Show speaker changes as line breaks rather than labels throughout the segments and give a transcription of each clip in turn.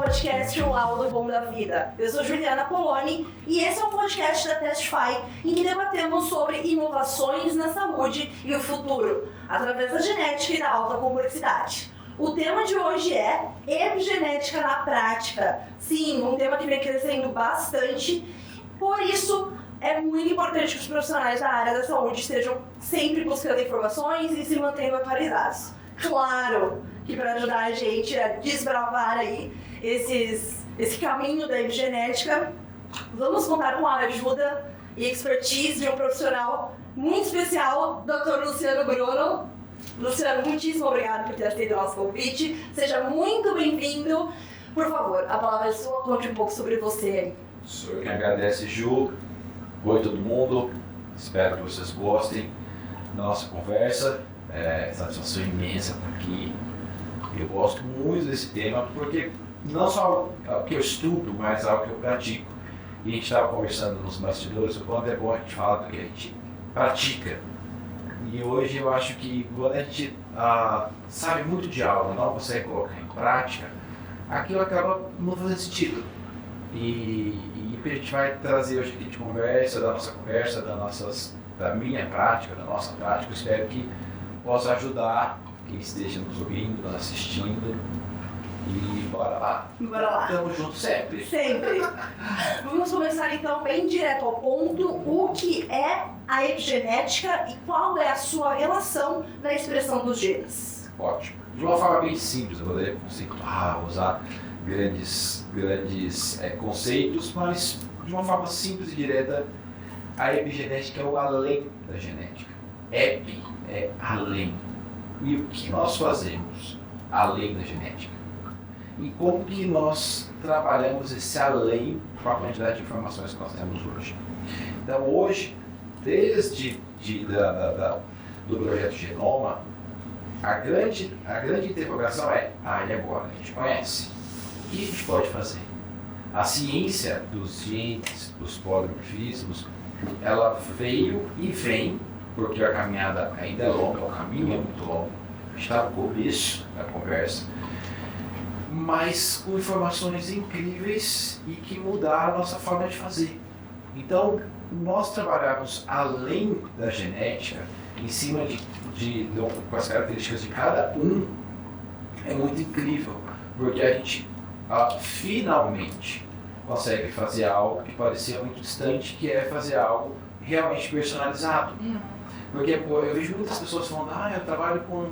podcast O Laudo Bom da Vida. Eu sou Juliana Poloni e esse é um podcast da Testify em que debatemos sobre inovações na saúde e o futuro, através da genética e da alta complexidade. O tema de hoje é epigenética na prática. Sim, um tema que vem crescendo bastante, por isso é muito importante que os profissionais da área da saúde estejam sempre buscando informações e se mantendo atualizados. Claro que para ajudar a gente a desbravar aí esse caminho da epigenética, vamos contar com a ajuda e expertise de um profissional muito especial, Dr. Luciano Bruno. Luciano, muitíssimo obrigado por ter aceito o nosso convite. Seja muito bem-vindo. Por favor, a palavra é sua, conte um pouco sobre você.
Sou eu que agradece, Ju. Oi, todo mundo. Espero que vocês gostem da nossa conversa. Satisfação imensa estar aqui. Eu gosto muito desse tema porque não só o que eu estudo, mas algo que eu pratico. E a gente estava conversando nos bastidores o quanto é bom a gente falar do que a gente pratica. E hoje eu acho que quando a gente sabe muito de algo, não consegue colocar em prática, aquilo acaba não fazendo sentido. E a gente vai trazer hoje aqui de conversa, da nossa conversa, da minha prática, da nossa prática. Eu espero que possa ajudar quem esteja nos ouvindo, nos assistindo. E bora lá.
Bora lá.
Estamos juntos sempre.
Sempre. Vamos começar então bem direto ao ponto. O que é a epigenética e qual é a sua relação na expressão dos genes?
Ótimo. De uma forma bem simples, eu poderia usar grandes conceitos, mas de uma forma simples e direta, a epigenética é o além da genética. Epi é além. E o que nós fazemos além da genética? E como que nós trabalhamos esse além com a quantidade de informações que nós temos hoje? Então hoje, desde do projeto Genoma, a grande interrogação é, e agora? A gente conhece. O que a gente pode fazer? A ciência dos genes, dos polimorfismos, ela veio e vem, porque a caminhada ainda é longa, o caminho é muito longo, está no começo da conversa, mas com informações incríveis e que mudaram a nossa forma de fazer. Então, nós trabalhamos além da genética, em cima com as características de cada um, é muito incrível, porque a gente finalmente consegue fazer algo que parecia muito distante, que é fazer algo realmente personalizado. Porque eu vejo muitas pessoas falando, eu trabalho com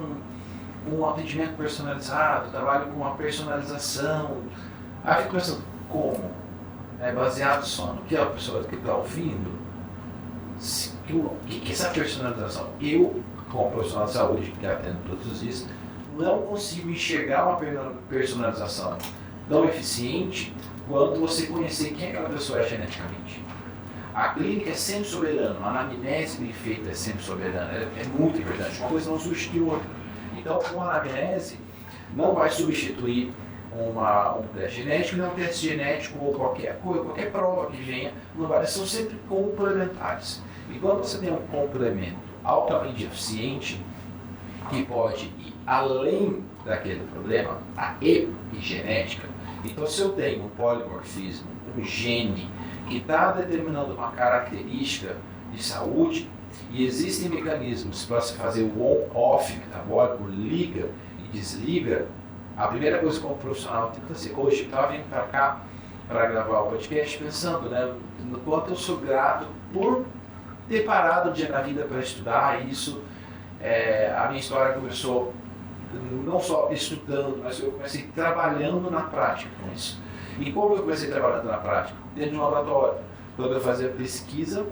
um atendimento personalizado, trabalho com uma personalização. Aí eu fico pensando, como? É baseado só no que a pessoa que está ouvindo? O que é essa personalização? Eu, como profissional de saúde, que atendo todos os dias, não consigo enxergar uma personalização tão eficiente quanto você conhecer quem aquela pessoa é geneticamente. A clínica é sempre soberana, a anamnese bem feita é sempre soberana, é muito importante, uma coisa não substitui outra. Então, uma anamnese não vai substituir um teste genético, não um teste genético ou qualquer coisa, qualquer prova que venha, não vai, são sempre complementares. E quando você tem um complemento altamente eficiente, que pode ir além daquele problema, a epigenética, então se eu tenho um polimorfismo, um gene que está determinando uma característica de saúde, e existem mecanismos para se fazer o on-off metabólico, liga e desliga, a primeira coisa que como profissional tem que fazer. Hoje eu estava vindo para cá para gravar o podcast pensando, no quanto eu sou grato por ter parado um dia na vida para estudar isso. A minha história começou não só estudando, mas eu comecei trabalhando na prática com isso. E como eu comecei trabalhando na prática? Dentro de um laboratório, quando eu fazia pesquisa,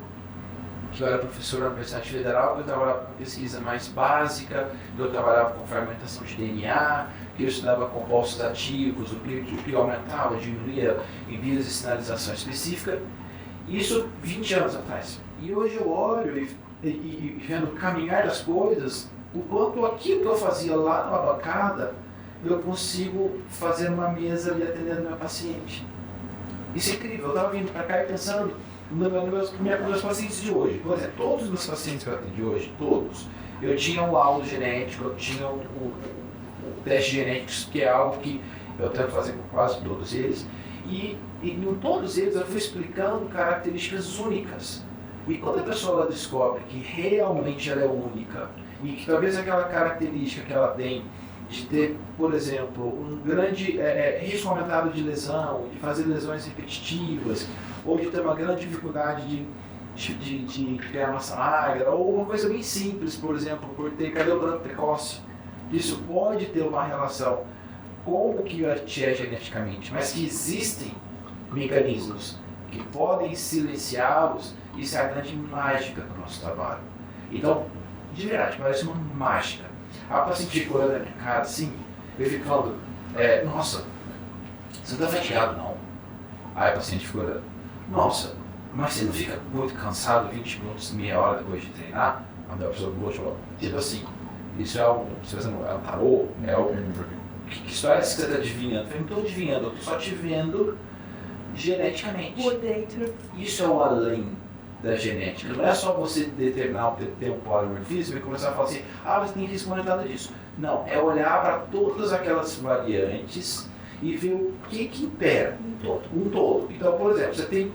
que eu era professor na Universidade Federal, eu trabalhava com pesquisa mais básica, eu trabalhava com fragmentação de DNA, que eu estudava compostos ativos, o que aumentava, diminuía em vias de sinalização específica. Isso 20 anos atrás. E hoje eu olho e vendo o caminhar das coisas, o quanto aquilo que eu fazia lá numa bancada, eu consigo fazer numa mesa ali atendendo meu paciente. Isso é incrível. Eu estava vindo para cá e pensando meus pacientes de hoje. Por exemplo, todos os meus pacientes que eu atendi hoje, todos, eu tinha um laudo genético, eu tinha o teste genético, que é algo que eu tento fazer com quase todos eles, e em todos eles eu fui explicando características únicas. E quando a pessoa ela descobre que realmente ela é única, e que talvez aquela característica que ela tem de ter, por exemplo, um grande risco aumentado de lesão, de fazer lesões repetitivas, ou de ter uma grande dificuldade de criar massa magra, ou uma coisa bem simples, por exemplo, por ter cabelo branco precoce. Isso pode ter uma relação com o que é geneticamente, mas que existem mecanismos que podem silenciá-los. Isso é a grande mágica do nosso trabalho. Então, de verdade, parece uma mágica. A paciente fica olhando na minha cara assim, eu fico falando, nossa, você não está fatigado não? Aí a paciente fica olhando, nossa, mas você não fica muito cansado 20 minutos, meia hora depois de treinar? A pessoa falou, tipo assim, isso é um tarô? Que história é essa que você está adivinhando? Eu falei, não estou adivinhando, eu estou só te vendo geneticamente.
Por dentro.
Isso é o além da genética. Não é só você determinar, ter um polimorfismo e começar a falar assim, você tem risco aumentado disso. Não, é olhar para todas aquelas variantes e ver o que impera um todo. Então, por exemplo, você tem,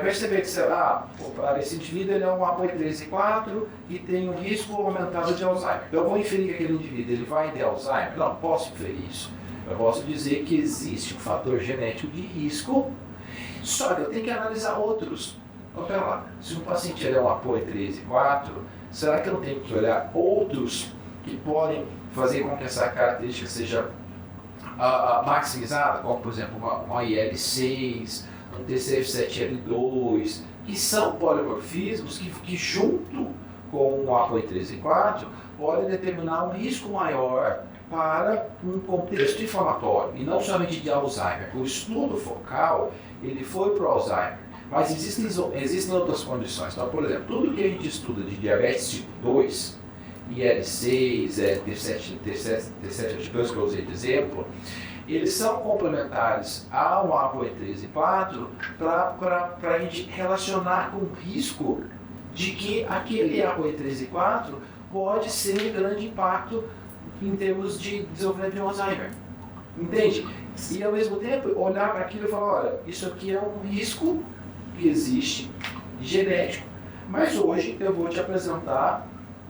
perceber que esse indivíduo ele é um APOE3/4 e tem um risco aumentado de Alzheimer. Então, eu vou inferir que aquele indivíduo ele vai ter Alzheimer? Não posso inferir isso. Eu posso dizer que existe um fator genético de risco, só que eu tenho que analisar outros. Então, pera lá, se um paciente é um APOE3/4, será que eu não tenho que olhar outros que podem fazer com que essa característica seja maximizada, como por exemplo uma IL6, um TCF7L2, que são polimorfismos que junto com o APOE3/4 podem determinar um risco maior para um contexto inflamatório, e não somente de Alzheimer. O estudo focal ele foi para o Alzheimer, mas existem outras condições. Então, por exemplo, tudo que a gente estuda de diabetes tipo 2, IL6, T7H2 que eu usei de exemplo, eles são complementares ao APOE3/4 para a gente relacionar com o risco de que aquele APOE3/4 pode ser de grande impacto em termos de desenvolvimento de Alzheimer. Entende? E ao mesmo tempo olhar para aquilo e falar, olha, isso aqui é um risco que existe genético. Mas hoje eu vou te apresentar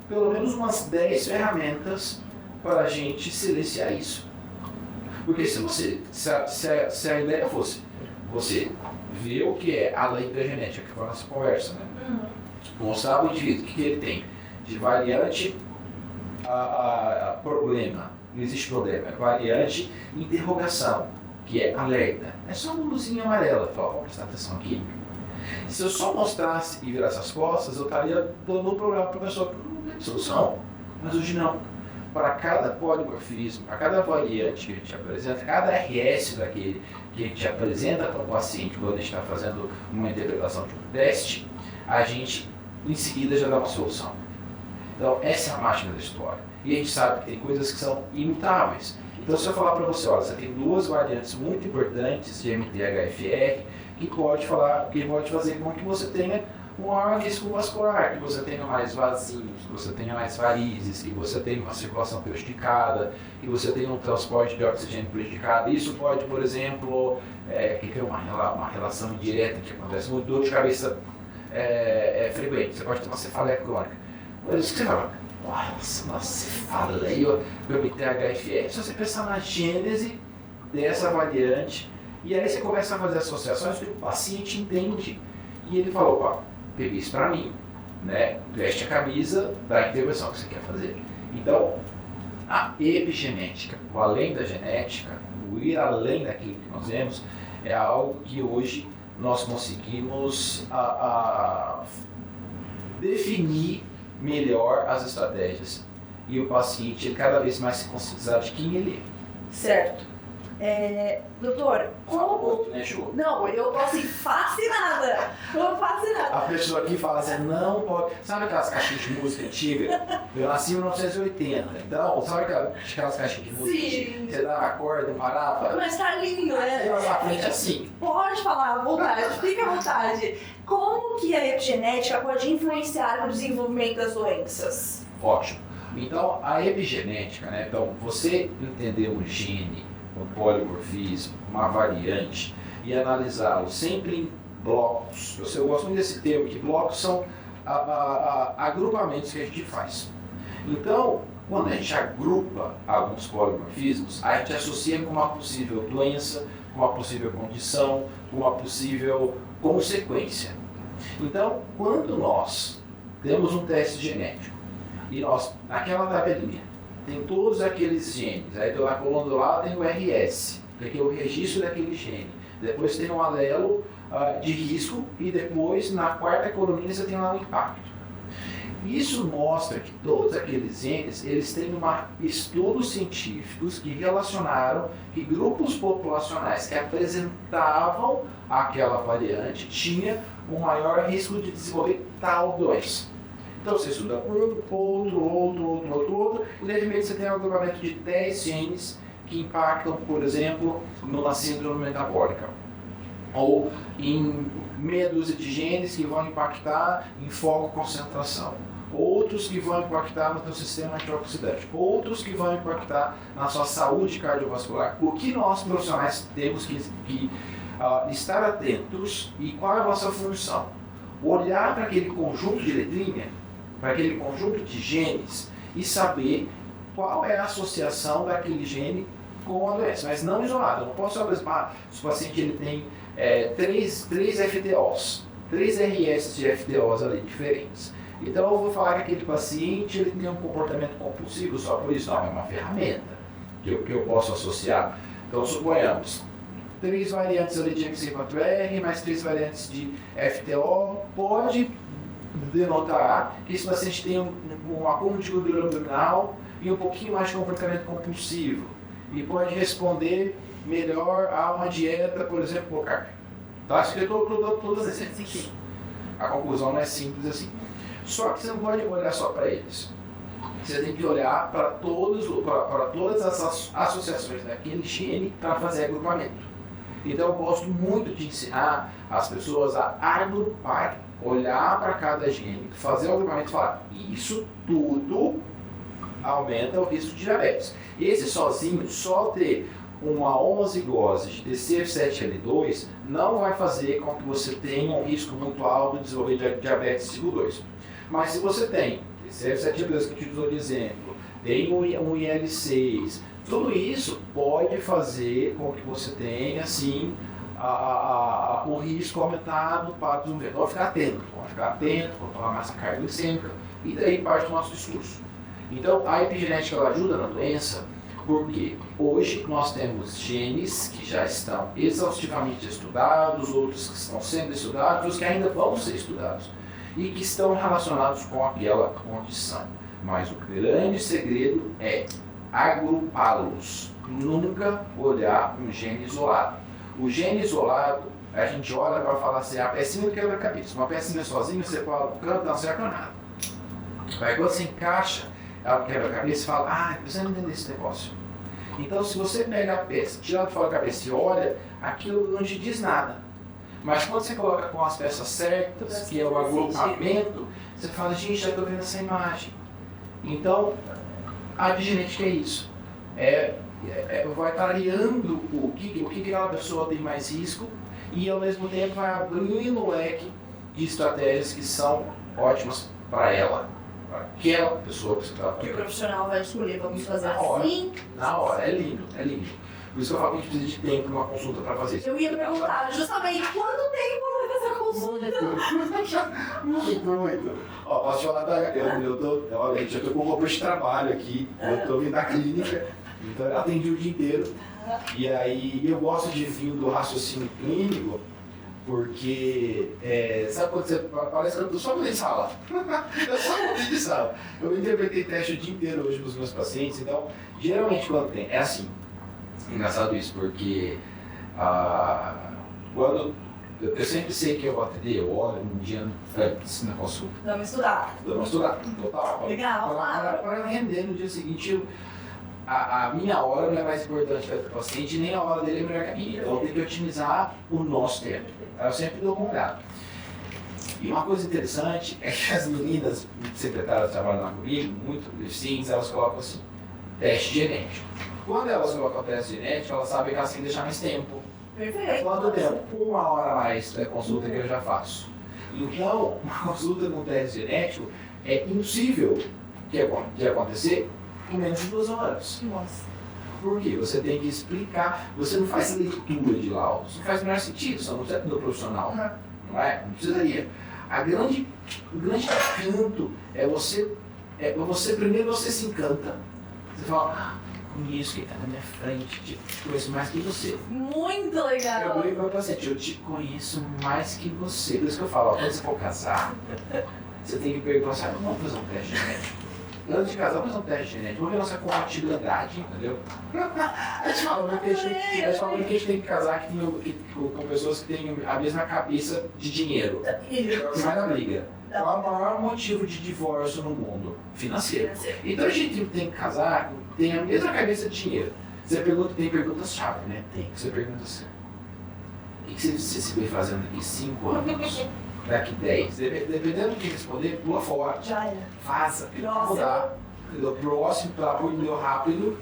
pelo menos umas 10 ferramentas para a gente silenciar isso. Porque se a ideia fosse você ver o que é além da genética, que foi a nossa conversa, né? Mostrar o indivíduo o que ele tem de variante problema, não existe problema, é variante interrogação, que é alerta. É só uma luzinha amarela, fala, vamos prestar atenção aqui. Se eu só mostrasse e virasse as costas, eu estaria dando um problema para a pessoa que não tem solução. Mas hoje não. Para cada polimorfismo, para cada variante que a gente apresenta, cada RS daquele que a gente apresenta para o paciente quando a gente está fazendo uma interpretação de um teste, a gente em seguida já dá uma solução. Então essa é a mágica da história. E a gente sabe que tem coisas que são imutáveis. Então se eu falar para você, olha, você tem duas variantes muito importantes de MTHFR que pode fazer com que você tenha um maior risco vascular, que você tenha mais vasinhos, que você tenha mais varizes, que você tenha uma circulação prejudicada, que você tenha um transporte de oxigênio prejudicado. Isso pode, por exemplo, ter uma relação direta que acontece muito, dor de cabeça frequente. Você pode ter uma cefaleia crônica. Coisas que você fala, nossa, cefaleia, MTHFR. Se você pensar na gênese dessa variante, e aí você começa a fazer associações que o paciente entende. E ele fala, opa, peguei isso para mim, né? Veste a camisa da intervenção que você quer fazer. Então, a epigenética, o além da genética, o ir além daquilo que nós vemos, é algo que hoje nós conseguimos definir melhor as estratégias. E o paciente, ele cada vez mais se conscientizar de quem ele é.
Certo. Doutor, como...
Não,
eu tô assim, fascinada. Tô fascinada.
A pessoa aqui fala assim, não pode... Sabe aquelas caixinhas de música antiga? Eu nasci em 1980. Então, sabe aquelas caixinhas de música?
Sim.
Você dá uma corda, um parava?
Mas tá lindo, né?
Eu na frente assim.
Pode falar à vontade, fica à vontade. Como que a epigenética pode influenciar no desenvolvimento das doenças?
Ótimo. Então, a epigenética, né? Então, você entender um gene, um polimorfismo, uma variante, e analisá-lo sempre em blocos. Eu gosto muito desse termo, que blocos são agrupamentos que a gente faz. Então, quando a gente agrupa alguns polimorfismos, a gente associa com uma possível doença, com uma possível condição, com uma possível consequência. Então, quando nós temos um teste genético e nós, naquela tabelinha, tem todos aqueles genes, aí na coluna do lado tem o RS, que é o registro daquele gene, depois tem um alelo de risco e depois na quarta coluninha você tem lá o impacto. Isso mostra que todos aqueles genes, eles têm estudos científicos que relacionaram que grupos populacionais que apresentavam aquela variante tinham um maior risco de desenvolver tal doença. Então você estuda outro, e de repente você tem um agrupamento de 10 genes que impactam, por exemplo, na síndrome metabólica. Ou em meia dúzia de genes que vão impactar em foco e concentração. Outros que vão impactar no teu sistema antioxidante. Outros que vão impactar na sua saúde cardiovascular. O que nós profissionais temos que estar atentos e qual é a nossa função? Olhar para aquele conjunto de letrinha, para aquele conjunto de genes e saber qual é a associação daquele gene com a doença, mas não isolado. Eu não posso apresentar se o paciente ele tem 3 FTOs, 3 RS de FTOs ali diferentes. Então eu vou falar que aquele paciente ele tem um comportamento compulsivo só por isso. Não, é uma ferramenta que eu posso associar. Então suponhamos 3 variantes ali de MC4R, mais 3 variantes de FTO, pode denotar que esse paciente tem um acúmulo de gordura abdominal e um pouquinho mais de comportamento compulsivo. E pode responder melhor a uma dieta, por exemplo, low carb. Tá? Isso que eu estou todas as vezes. A conclusão não é simples assim. Só que você não pode olhar só para eles. Você tem que olhar para todas as associações daquele gene para fazer agrupamento. Então eu gosto muito de ensinar as pessoas a agrupar, olhar para cada gene, fazer o agrupamento e falar, isso tudo aumenta o risco de diabetes. Esse sozinho, só ter uma homozigose de TCF7L2 não vai fazer com que você tenha um risco muito alto de desenvolver diabetes tipo 2. Mas se você tem TCF7L2 que eu te usou de exemplo, tem um IL6, tudo isso pode fazer com que você tenha, sim, o risco aumentado para desenvolver. Então, ficar atento, controlar a massa cardioglicêmica, e daí parte do nosso discurso. Então, a epigenética ela ajuda na doença, porque hoje nós temos genes que já estão exaustivamente estudados, outros que estão sendo estudados, outros que ainda vão ser estudados, e que estão relacionados com aquela condição. Mas o grande segredo é agrupá-los, nunca olhar um gene isolado. O gene isolado, a gente olha para falar assim, a pecinha do quebra-cabeça. Uma pecinha sozinha, você fala, o canto não serve para nada. Aí quando você encaixa ela quebra-cabeça e fala, você não entende esse negócio. Então se você pega a peça, tira ela fora da cabeça e olha, aquilo não te diz nada. Mas quando você coloca com as peças certas, que é o agrupamento, você fala, gente, já estou vendo essa imagem. Então, a epigenética é isso. Vai variando o que aquela pessoa tem mais risco e ao mesmo tempo vai abrindo o leque de estratégias que são ótimas para ela, para aquela pessoa que você está
fazendo. O profissional vai escolher, vamos fazer
assim. Na hora, é lindo. Por isso que eu falo que a gente precisa de tempo numa consulta para fazer isso.
Eu ia perguntar justamente quanto tempo vai essa consulta?
Muito. Ó, posso te falar olha, gente, eu tô com roupa de trabalho aqui, eu tô vindo da clínica, então eu atendi o dia inteiro. E aí eu gosto de vir do raciocínio clínico, porque sabe quando você parece que eu tô só mudei de sala. Eu só mudei de sala. Eu interpretei teste o dia inteiro hoje para os meus pacientes, então geralmente quando tem, é assim. Engraçado isso, porque quando eu sempre sei que eu vou atender, eu olho um dia antes na consulta.
Dá uma estudada.
Total.
Legal,
para render no dia seguinte, a minha hora não é mais importante para o paciente, nem a hora dele é melhor que a minha. Então eu tenho que otimizar o nosso tempo. Eu sempre dou uma olhada. E uma coisa interessante é que as meninas secretárias que trabalham lá comigo, muito eficientes, elas colocam assim, teste genético. Quando elas colocam o teste genético, elas sabem que elas têm que deixar mais tempo.
Perfeito.
Quanto tempo? 1 hora a mais da consulta que eu já faço. Então, uma consulta com teste genético é impossível de acontecer em menos de 2 horas.
Nossa.
Por quê? Você tem que explicar, você não faz leitura de laudos, não faz o menor sentido, você não precisa do profissional, não é? Não precisaria. O grande canto é você primeiro você se encanta. Você fala, conheço quem está na minha frente, te conheço mais que você.
Muito legal.
Eu brinco com o paciente, eu te conheço mais que você. Por isso que eu falo, ó, quando você for casar, você tem que perguntar assim, vamos fazer um teste genético. Antes de casar, vamos fazer um teste genético, vamos ver nossa compatibilidade, entendeu? A gente fala muito que a gente tem que casar com pessoas que têm a mesma cabeça de dinheiro. Vai na briga. Qual é o maior motivo de divórcio no mundo? Financeiro. Então a gente tem que casar com tem a mesma cabeça de dinheiro. Você pergunta, tem perguntas-chave, né? Tem. Você pergunta assim, o que você se vê fazendo daqui 5 anos? Daqui 10? Dependendo do que responder, pula fora.
Já é.
Faça, para mudar. Próximo, para aprender rápido.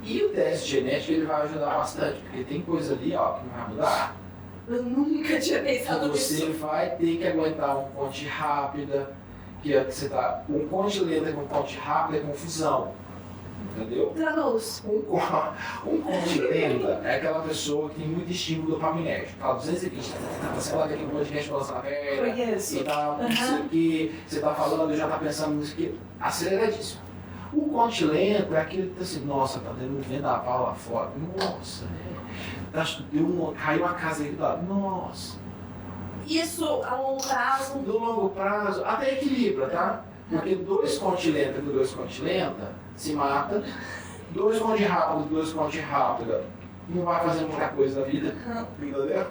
E o teste genético ele vai ajudar bastante, porque tem coisa ali ó, que não vai mudar.
Eu nunca tinha pensado
nisso. Você vai ter que aguentar um conte rápida, que é que você tá. Um conte lento com conte rápido é confusão. Entendeu?
Traduz.
Um conte lenta é aquela pessoa que tem muito estímulo dopaminérgico. Fala 220, você coloca aqui um podcast balançando na perna.
Conheço.
E tá isso aqui, você tá falando e já tá pensando nisso aqui. Aceleradíssimo. O conte lento é aquele que tá assim, nossa, tá dando um vendaval lá fora. Nossa, caiu a casa aí do lado. Nossa.
Isso a longo prazo?
No longo prazo, até equilibra, tá? Porque 2 conte lenta com 2 conte lenta se mata. 2 conte rápido com 2 conte rápida não vai fazer muita coisa da vida. Entendeu?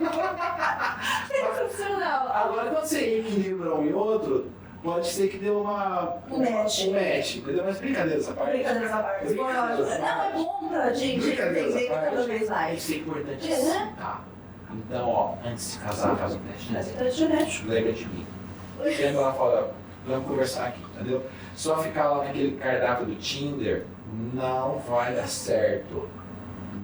Sensacional.
Agora, quando você equilibra um e outro, pode ser que dê um match, entendeu? Mas brincadeira essa parte.
Brincadeira essa parte. Não, é bom pra gente entender cada vez mais.
Isso é importante. Tá. Então, ó, antes de casar, faz um teste.
Teste genético.
Lembra de mim. Chega lá e fala, vamos conversar aqui, entendeu? Só ficar lá naquele cardápio do Tinder não vai dar certo.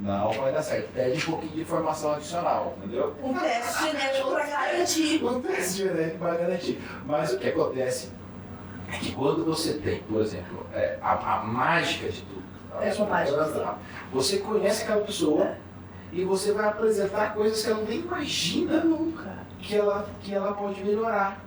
Não vai dar certo. Pede um pouquinho de informação adicional, entendeu?
Um teste genético para garantir.
Um teste genético para garantir. Mas o que acontece é que quando você tem, por exemplo, a mágica de tudo, você conhece aquela pessoa e você vai apresentar coisas que ela nem imagina que ela pode melhorar.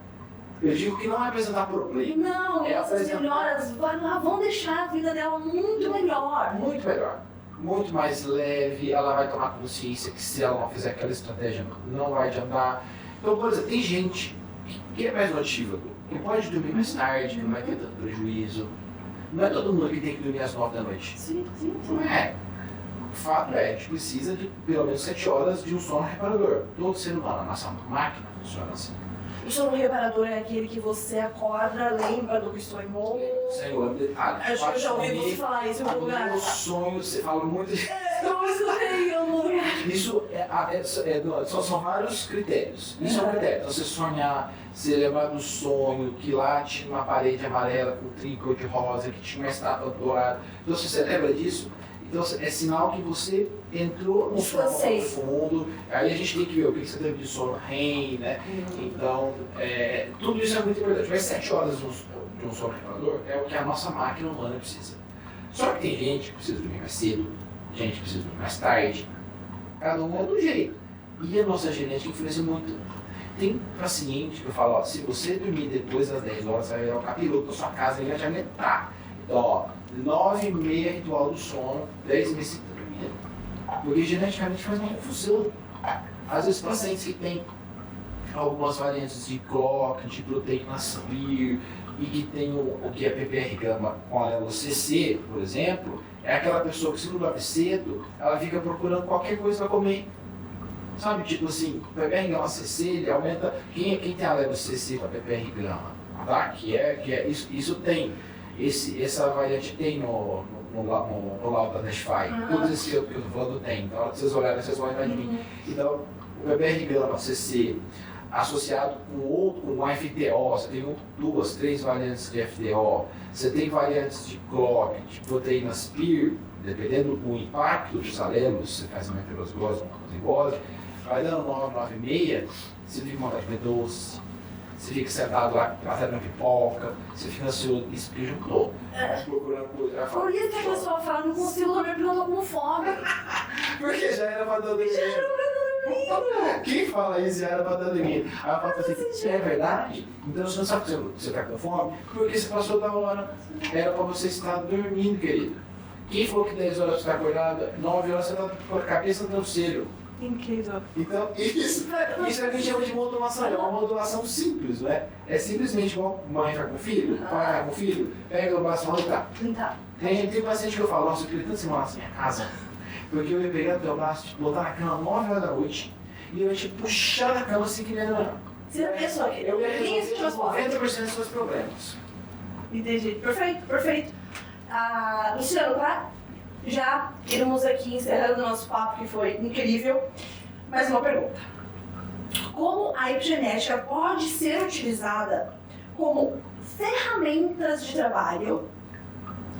Eu digo que não é apresentar problema.
Não, essas melhoras vão deixar a vida dela muito melhor.
Muito melhor. Muito mais leve, ela vai tomar consciência que se ela não fizer aquela estratégia não vai adiantar. Então, por exemplo, tem gente que é mais notívago, que pode dormir mais tarde, que não vai ter tanto prejuízo. Não é todo mundo que tem que dormir às 9 da noite.
Sim.
Não é. O fato é, a gente precisa de pelo menos 7 horas de um sono reparador. Todo ser humano, a nossa máquina funciona assim.
O sono reparador é aquele que você acorda, lembra do que sonhou.
Senhor, detalhe.
Acho que eu já ouvi você falar isso em algum lugar.
No sonho, você fala muito de...
Eu escutei em algum lugar.
Isso são vários critérios. Isso é um critério. Então, você sonhar, você lembrar do sonho, que lá tinha uma parede amarela com trinco de rosa, que tinha uma estátua dourada. Então, se você lembra disso, então é sinal que você entrou no sono profundo. Aí a gente tem que ver o que você teve de sono REM, né? Então, tudo isso é muito importante. Mas 7 horas de um sono reparador é o que a nossa máquina humana precisa. Só que tem gente que precisa dormir mais cedo, gente que precisa dormir mais tarde. Cada um é do jeito. E a nossa genética influencia muito. Tem paciente que eu falo, ó, se você dormir depois das 10 horas, você vai virar o capiroto da sua casa e vai te aumentar. Então, ó, 9h30 ritual do sono, 10h30 você tá dormindo. Porque geneticamente faz uma confusão. Às vezes pacientes que têm algumas variantes de clock, de proteína SPIR, e que tem o que é PPR gama com alelo CC, por exemplo, é aquela pessoa que se não dorme cedo, ela fica procurando qualquer coisa para comer. Sabe, tipo assim, o PPR gama CC, ele aumenta, quem tem alelo CC com a PPR gama, tá? Isso tem. Essa variante tem no laudo da Testify. Todos esses que eu estou falando tem. Então, se vocês olharem, vocês vão lembrar de mim. Então, o PPR gama, CC, associado com o FTO, você tem 2, 3 variantes de FTO, você tem variantes de clock, de proteínas PIR, dependendo do impacto dos alelos, você faz uma heterozigose, uma homozigose, vai dando 9, 9,5, você fica com vontade de comer doce, você fica sentado lá, até na pipoca, você fica ansioso, isso porque juntou. Procurando coisa.
Por isso que a pessoa fala, não consigo dormir porque eu tô com fome.
Porque já era pra dormir. Quem fala isso já era pra dormir. Aí eu falo assim, é verdade? Então você não sabe que você tá com fome? Porque você passou da hora. Era pra você estar dormindo, querido. Quem falou que 10 horas você tá acordado, 9 horas você tá com a cabeça no travesseiro.
Incrível.
Então, isso é o que a gente chama de modulação. É uma modulação simples, né? É simplesmente igual mãe vai com filho, pai vai com filho, pega o braço e fala, tá. Tem paciente que eu falo, nossa, eu queria tanto você morasse na minha casa, porque eu ia pegar o teu braço, te botar na cama 9 horas da noite, e eu ia te puxar da cama assim que nem era.
Você ia pensar que
eu ia resolver 90% dos seus problemas.
Entendi. Perfeito, perfeito. Luciano, tá? Já iremos aqui encerrando o nosso papo, que foi incrível. Mais uma pergunta. Como a epigenética pode ser utilizada como ferramentas de trabalho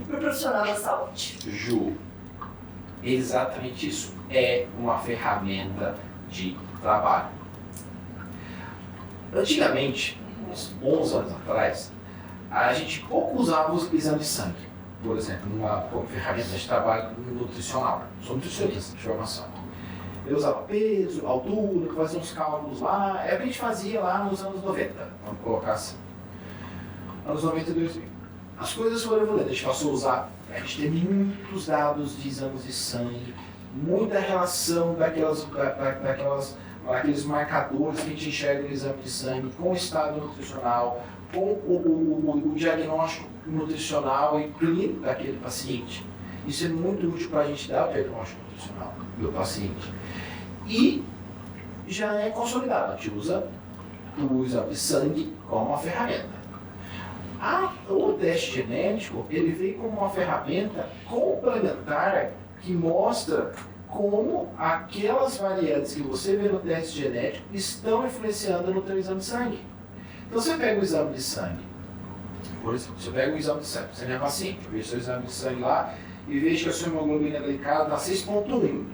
para o profissional da saúde?
Ju, exatamente isso. É uma ferramenta de trabalho. Antigamente, uns 11 anos atrás, a gente pouco usava os exames de sangue. Por exemplo, como ferramenta de trabalho nutricional. Sou nutricionista de formação. Eu usava peso, altura, fazia uns cálculos lá. É o que a gente fazia lá nos anos 90, vamos colocar assim. Anos 90 e 2000. As coisas foram evoluindo. A gente passou a usar, a gente tem muitos dados de exames de sangue, muita relação daqueles marcadores que a gente enxerga no exame de sangue com o estado nutricional, com o diagnóstico nutricional e clínico daquele paciente. Isso é muito útil para a gente dar o diagnóstico nutricional do paciente. E já é consolidado, a gente usa o exame de sangue como uma ferramenta. O teste genético, ele vem como uma ferramenta complementar que mostra como aquelas variantes que você vê no teste genético estão influenciando no teu exame de sangue. Então você pega o exame de sangue, por exemplo, você pega o exame de sangue, você é paciente, eu vejo seu exame de sangue lá e vejo que a sua hemoglobina glicada está 6,1.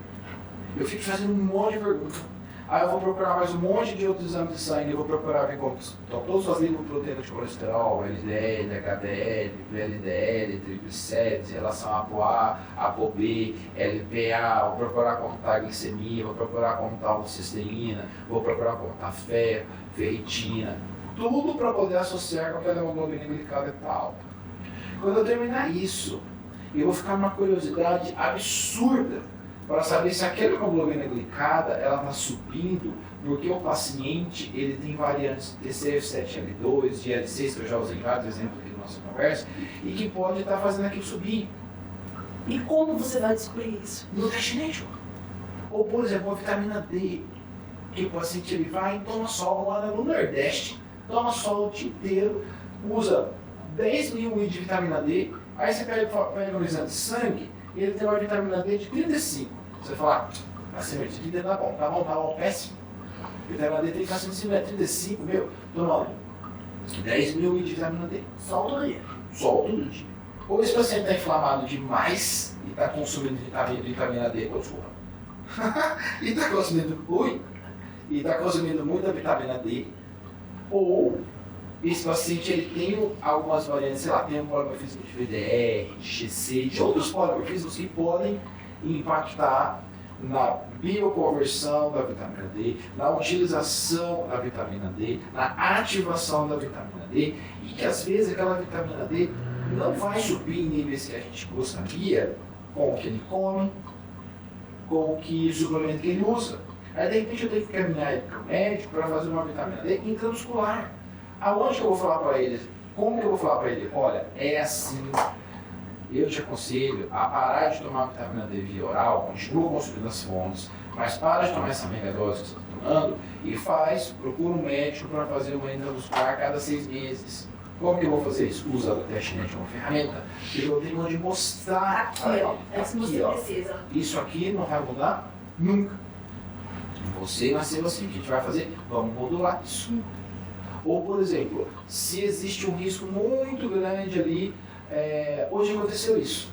Eu fico fazendo um monte de perguntas. Aí eu vou procurar mais um monte de outros exames de sangue, eu vou procurar ver como estão todas as lipoproteínas de colesterol, LDL, HDL, VLDL, triglicérides, relação a ApoA, ApoB, LPA, vou procurar como está a glicemia, vou procurar como está a homocisteína, vou procurar como está a ferro, ferritina, tudo para poder associar com aquela hemoglobina glicada que está alta. Quando eu terminar isso, eu vou ficar numa curiosidade absurda para saber se aquela hemoglobina glicada ela está subindo porque o paciente ele tem variantes de TCF7L2, de L6, que eu já usei vários exemplos aqui na nossa conversa, e que pode estar fazendo aquilo subir.
E como você vai descobrir isso?
No teste genético. Ou, por exemplo, a vitamina D, que o paciente ele vai e toma sol lá no Nordeste, toma sol o dia inteiro, usa 10 mil de vitamina D, aí você pega um exame de sangue, e ele tem uma vitamina D de 35. Você fala, acima de 30 tá bom, péssimo. Vitamina D tem que estar acima de 35, meu, toma 10 mil de vitamina D.
Sol todo dia.
Sol todo dia. Ou esse paciente está inflamado demais e está consumindo vitamina D, e está consumindo muita vitamina D, ou esse paciente ele tem algumas variantes, sei lá, tem um polimorfismo de VDR, de GC, de outros polimorfismos que podem impactar na bioconversão da vitamina D, na utilização da vitamina D, na ativação da vitamina D, e que às vezes aquela vitamina D não vai subir em níveis que a gente gostaria com o que ele come, com o suplemento que ele usa. Aí de repente eu tenho que caminhar ele para o médico para fazer uma vitamina D intramuscular. Aonde que eu vou falar para ele? Como que eu vou falar para ele? Olha, é assim, eu te aconselho a parar de tomar vitamina D via oral, continua consumindo as fontes, mas para de tomar essa mega dose que você está tomando e procura um médico para fazer uma intramuscular a cada 6 meses. Como que eu vou fazer isso? Usa o teste genético como ferramenta, porque eu tenho onde mostrar.
Aqui, ó, é isso que você precisa.
Isso aqui não vai mudar nunca. Não você nasceu assim, o que a gente vai fazer? Vamos modular isso. Ou, por exemplo, se existe um risco muito grande ali, hoje aconteceu isso.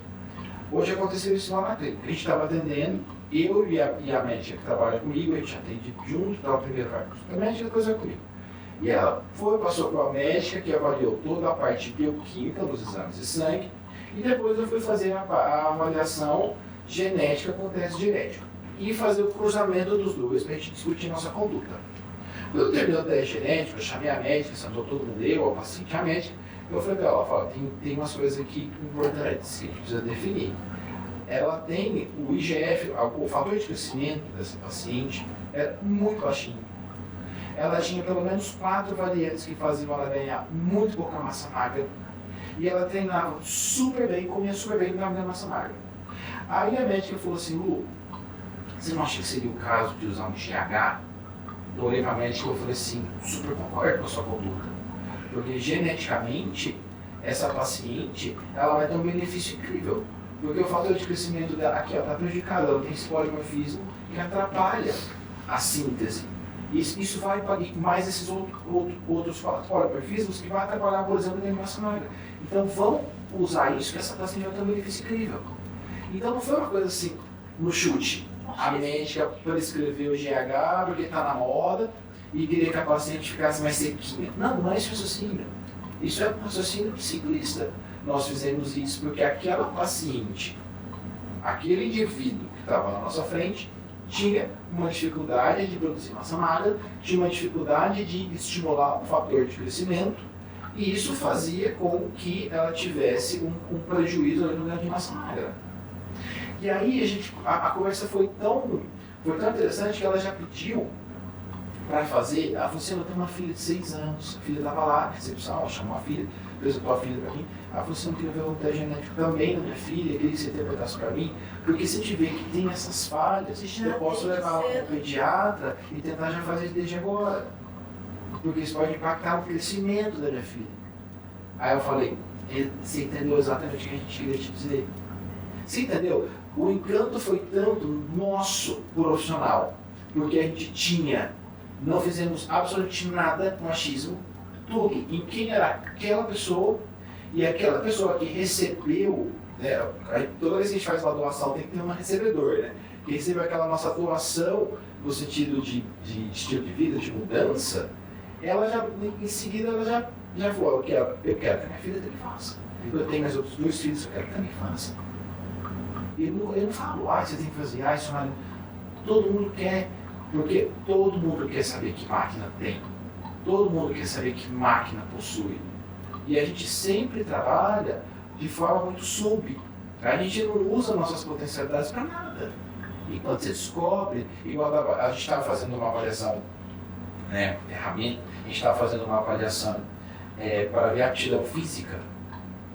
Hoje aconteceu isso lá na clínica. A gente estava atendendo, eu e a médica que trabalha comigo, a gente atende junto, então a primeira vai com a médica, depois vai comigo. E ela passou para a médica que avaliou toda a parte bioquímica nos exames de sangue, e depois eu fui fazer a avaliação genética com o teste genético. E fazer o cruzamento dos dois para a gente discutir nossa conduta. Quando eu terminei o teste genético, eu chamei a médica, sentou todo mundo, eu, a paciente, a médica, eu falei para ela, tem umas coisas aqui importantes que a gente precisa definir. Ela tem o IGF, o fator de crescimento dessa paciente era muito baixinho. Ela tinha pelo menos 4 variantes que faziam ela ganhar muito pouca massa magra. E ela treinava super bem, comia super bem e não ganhava massa magra. Aí a médica falou assim, Lu, você não acha que seria o caso de usar um GH? Eu olhei para a médica e falei assim, super concordo com a sua conduta. Porque geneticamente, essa paciente, ela vai ter um benefício incrível. Porque o fator de crescimento dela aqui está prejudicado, ela tem esse polimorfismo que atrapalha a síntese. Isso vai para mais esses outros polimorfismos que vai atrapalhar, por exemplo, a massa magra. Então vamos usar isso, que essa paciente vai ter um benefício incrível. Então não foi uma coisa assim, no chute. A médica prescreveu o GH porque está na moda e queria que a paciente ficasse mais sequinha. Não é esse raciocínio. Isso é um raciocínio ciclista. Nós fizemos isso porque aquela paciente, aquele indivíduo que estava na nossa frente, tinha uma dificuldade de produzir massa magra, tinha uma dificuldade de estimular o fator de crescimento, e isso fazia com que ela tivesse um prejuízo no ganho de massa magra. E aí a conversa foi tão interessante que ela já pediu para fazer. Ela falou assim, eu tenho uma filha de 6 anos, a filha estava lá na recepção, ela chamou a filha, apresentou a filha para mim. Ela falou assim, eu queria ver o teste genético também da minha filha, queria que você interpretasse para mim, porque se tiver que tem essas falhas, eu posso levar ela para o pediatra e tentar já fazer desde agora, porque isso pode impactar o crescimento da minha filha. Aí eu falei, você entendeu exatamente o que a gente queria te dizer? Você entendeu? O encanto foi tanto nosso profissional, porque a gente não fizemos absolutamente nada no achismo, tudo em quem era aquela pessoa, e aquela pessoa que recebeu, né, toda vez que a gente faz uma doação tem que ter um recebedor, né, que recebeu aquela nossa doação no sentido de estilo de vida, de mudança, ela já, em seguida, ela já falou, eu quero que a minha filha também faça. Eu tenho mais outros 2 filhos, eu quero que também faça. Eu não falo, você tem que fazer, isso não. Todo mundo quer, porque todo mundo quer saber que máquina tem. Todo mundo quer saber que máquina possui. E a gente sempre trabalha de forma muito sub. A gente não usa nossas potencialidades para nada. E quando você descobre, igual a gente estava fazendo uma avaliação, né, ferramenta, a gente estava fazendo uma avaliação para ver a aptidão física.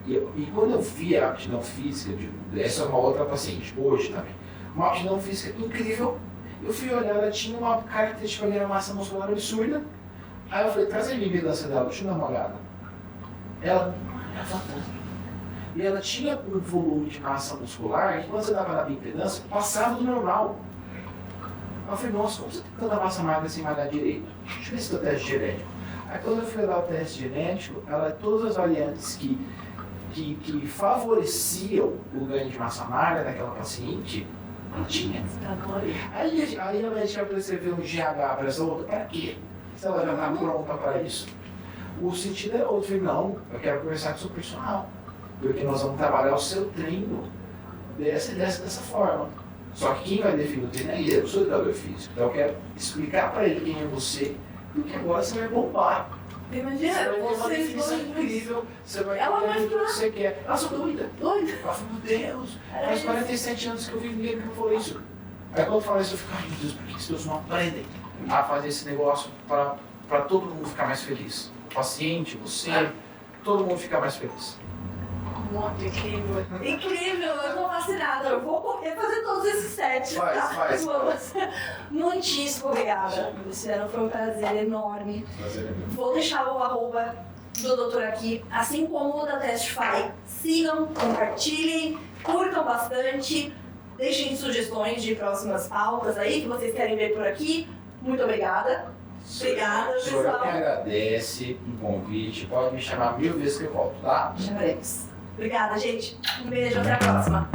E quando eu vi a aptidão física, essa é uma outra paciente, hoje também, uma aptidão física incrível, eu fui olhar, ela tinha uma característica de massa muscular absurda, aí eu falei, traz a bioimpedância dela, deixa eu dar uma olhada. Ela era fantástica. E ela tinha um volume de massa muscular, que quando você dava na bioimpedância, passava do normal. Aí eu falei, nossa, como você tem tanta massa magra sem malhar direito? Deixa eu ver se é o teste genético. Aí quando eu fui dar o teste genético, todas as variantes que favoreciam o ganho de massa magra daquela paciente, não tinha. Aí a médica prescreveu um GH para essa outra, para quê? Se ela já está pronta para isso. O sentido é outro, não, eu quero conversar com o seu personal, porque nós vamos trabalhar o seu treino dessa forma. Só que quem vai definir o treino é ele, eu sou educador físico, então eu quero explicar para ele quem é você, porque agora você vai bombar.
Imagina,
você vai ter uma definição incrível, você vai ter o que você quer. Ela sou doida. Ela falou, meu Deus, faz 47 anos que eu vi ninguém que me falou isso. Aí quando fala isso, eu fico, ai meu Deus, por que as pessoas não aprendem a fazer esse negócio para todo mundo ficar mais feliz? O paciente, você, todo mundo ficar mais feliz.
Muito incrível. Incrível, eu tô fascinada. Eu vou correr fazer todos esses 7.
Faz.
Muitíssimo obrigada, Luciano. Foi um prazer enorme. Vou deixar o arroba do doutor aqui, assim como o da Testify. Sigam, compartilhem, curtam bastante, deixem sugestões de próximas pautas aí que vocês querem ver por aqui. Muito obrigada. Obrigada,
O senhor
pessoal.
me agradece o convite, pode me chamar 1000 vezes que eu volto, tá?
Chamaremos. Obrigada, gente. Um beijo, até a próxima.